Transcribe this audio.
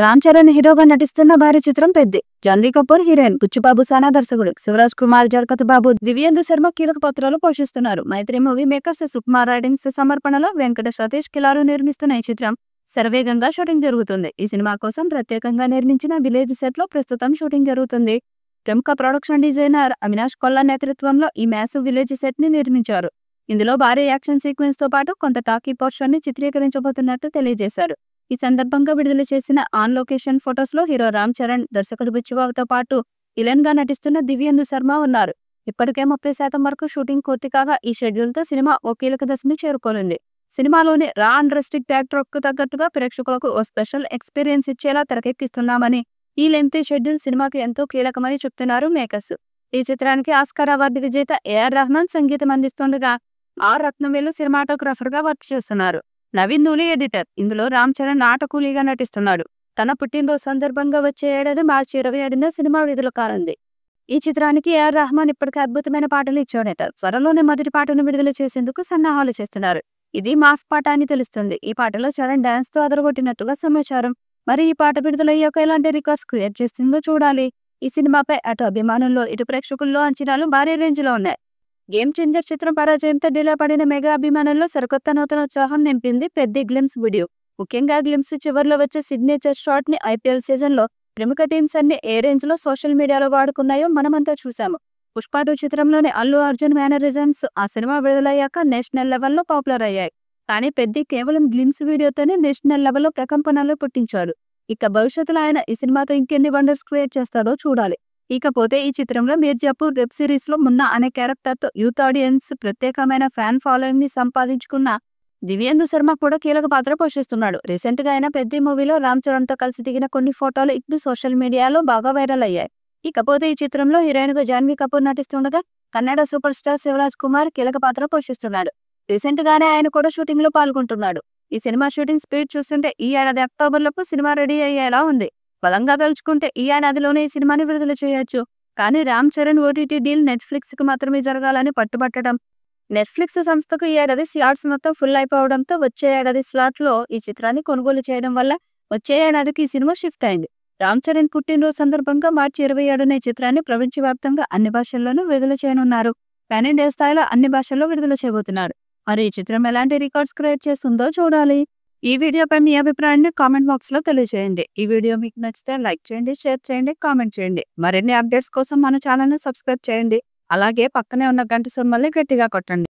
రామ్ చరణ్ హీరోగా నటిస్తున్న భారీ చిత్రం పెద్ది. జాన్వీ కపూర్ హీరోయిన్, బుచ్చిబాబు సానా దర్శకుడు, శివరాజ్ కుమార్ జగపతి బాబు, దివ్యేందు శర్మ కీలక పాత్రలు పోషిస్తున్నారు. Mythri movie makers Sukumar writings సమర్పణలో వెంకట సతీష్ కిలారు నిర్మిస్తున్న ఈ చిత్రం శరవేగంగా షూటింగ్ జరుగుతుంది. ఈ సినిమా కోసం ప్రత్యేకంగా నిర్మించిన విలేజ్ సెట్ లో ప్రస్తుతం షూటింగ్ జరుగుతుంది. ప్రముఖ ప్రొడక్షన్ డిజైనర్ అవినాష్ కొల్లా నేతృత్వంలో ఈ మ్యాసివ్ విలేజ్ సెట్ ని నిర్మించారు. ఇందులో భారీ యాక్షన్ సీక్వెన్స్ తో పాటు కొంత టాకీ పోర్షన్ ని చిత్రీకరించబోతున్నట్టు తెలియజేశారు. ఈ సందర్భంగా విడుదల చేసిన ఆన్ లొకేషన్ ఫొటోస్ లో హీరో రామ్ చరణ్, దర్శకుడు బుచ్చిబాబుతో పాటు విలన్ గా నటిస్తున్న దివ్యేందు శర్మ ఉన్నారు. ఇప్పటికే 30% వరకు షూటింగ్ పూర్తి కాగా ఈ షెడ్యూల్ తో సినిమా ఓ కీలక దశను చేరుకోనుంది. సినిమాలోని రా అండ్ రెస్ట్రిక్ట్ బ్యాక్డ్రాప్ కు తగ్గట్టుగా ప్రేక్షకులకు ఓ స్పెషల్ ఎక్స్పీరియన్స్ ఇచ్చేలా తెరకెక్కిస్తున్నామని, ఈ లెంగ్తీ షెడ్యూల్ సినిమాకి ఎంతో కీలకమని చెప్తున్నారు మేకర్స్. ఈ చిత్రానికి ఆస్కార్ అవార్డు విజేత ఏఆర్ రెహమాన్ సంగీతం అందిస్తుండగా ఆర్ రత్నవేలు సినిమాటోగ్రాఫర్ గా వర్క్ చేస్తున్నారు. నవీన్ నూలి ఎడిటర్. ఇందులో రామ్ చరణ్ నాటకూలీగా నటిస్తున్నాడు. తన పుట్టినరోజు సందర్భంగా వచ్చే ఏడాది మార్చి 27న సినిమా విడుదల కానుంది. ఈ చిత్రానికి ఏఆర్ రెహమాన్ ఇప్పటికే అద్భుతమైన పాటలు ఇచ్చాడట. త్వరలోనే మొదటి పాటను విడుదల చేసేందుకు సన్నాహాలు చేస్తున్నారు. ఇది మాస్ పాట అని తెలుస్తుంది. ఈ పాటలో చరణ్ డాన్స్ తో అదరగొట్టినట్టుగా సమాచారం. మరి ఈ పాట విడుదలయ్యాక ఎలాంటి రికార్డ్స్ క్రియేట్ చేస్తుందో చూడాలి. ఈ సినిమాపై అటు అభిమానుల్లో ఇటు ప్రేక్షకుల్లో అంచనాలు భారీ రేంజ్ లో ఉన్నాయి. గేమ్ చేంజర్ చిత్రం పరాజయంతో డిలే పడిన మెగా అభిమానుల్లో సరికొత్త నూతన ఉత్సాహం నింపింది పెద్ది గ్లిమ్స్ వీడియో. ముఖ్యంగా గ్లిమ్స్ చివర్లో వచ్చే సిగ్నేచర్ షాట్ ని ఐపీఎల్ సీజన్ లో ప్రముఖ టీమ్స్ అన్ని ఏ రేంజ్ లో సోషల్ మీడియాలో వాడుకున్నాయో మనమంతా చూసాము. పుష్ప 2 చిత్రంలోని అల్లు అర్జున్ మేనరిజమ్స్ ఆ సినిమా విడుదలయ్యాక నేషనల్ లెవెల్లో పాపులర్ అయ్యాయి. కానీ పెద్ది కేవలం గ్లిమ్స్ వీడియోతోనే నేషనల్ లెవెల్లో ప్రకంపనలు పుట్టించాడు. ఇక భవిష్యత్తులో ఆయన ఈ సినిమాతో ఇంకెన్ని వండర్స్ క్రియేట్ చేస్తాడో చూడాలి. ఇకపోతే ఈ చిత్రంలో మీర్జాపూర్ వెబ్ సిరీస్ లో మున్నా అనే క్యారెక్టర్ తో యూత్ ఆడియన్స్ ప్రత్యేకమైన ఫ్యాన్ ఫాలోయింగ్ ని సంపాదించుకున్న దివ్యేందు శర్మ కూడా కీలక పాత్ర పోషిస్తున్నాడు. రీసెంట్ గా ఆయన పెద్ది మూవీలో రామ్ చరణ్ తో కలిసి దిగిన కొన్ని ఫోటోలు ఇప్పుడు సోషల్ మీడియాలో బాగా వైరల్ అయ్యాయి. ఇకపోతే ఈ చిత్రంలో హీరోయిన్ గా జాన్వీ కపూర్ నటిస్తుండగా కన్నడ సూపర్ స్టార్ శివరాజ్ కుమార్ కీలక పాత్ర పోషిస్తున్నాడు. రీసెంట్ గానే ఆయన కూడా షూటింగ్ లో పాల్గొంటున్నాడు. ఈ సినిమా షూటింగ్ స్పీడ్ చూస్తుంటే ఈ ఏడాది అక్టోబర్ లోపు సినిమా రెడీ అయ్యేలా ఉంది. బలంగా తలుచుకుంటే ఈ ఏడాదిలోనే ఈ సినిమాని విడుదల చేయొచ్చు. కానీ Ram Charan OTT deal Netflix కి మాత్రమే జరగాలని పట్టుబట్టడం, నెట్ఫ్లిక్స్ సంస్థకు ఈ ఏడాది స్లాట్స్ మొత్తం ఫుల్ అయిపోవడంతో వచ్చే ఏడాది స్లాట్ లో ఈ చిత్రాన్ని కొనుగోలు చేయడం వల్ల వచ్చే ఏడాదికి ఈ సినిమా షిఫ్ట్ అయింది. రామ్ చరణ్ పుట్టినరోజు సందర్భంగా మార్చి 27న ఈ చిత్రాన్ని ప్రపంచవ్యాప్తంగా అన్ని భాషల్లోనూ విడుదల చేయనున్నారు. పాన్ ఇండియా స్థాయిలో అన్ని భాషల్లో విడుదల చేయబోతున్నారు. మరి ఈ చిత్రం ఎలాంటి రికార్డ్స్ క్రియేట్ చేస్తుందో చూడాలి. ఈ వీడియోపై మీ అభిప్రాయాన్ని కామెంట్ బాక్స్ లో తెలియజేయండి. ఈ వీడియో మీకు నచ్చితే లైక్ చేయండి, షేర్ చేయండి, కామెంట్ చేయండి. మరిన్ని అప్డేట్స్ కోసం మన ఛానల్ ని సబ్స్క్రైబ్ చేయండి. అలాగే పక్కనే ఉన్న గంట సింబల్ని గట్టిగా కొట్టండి.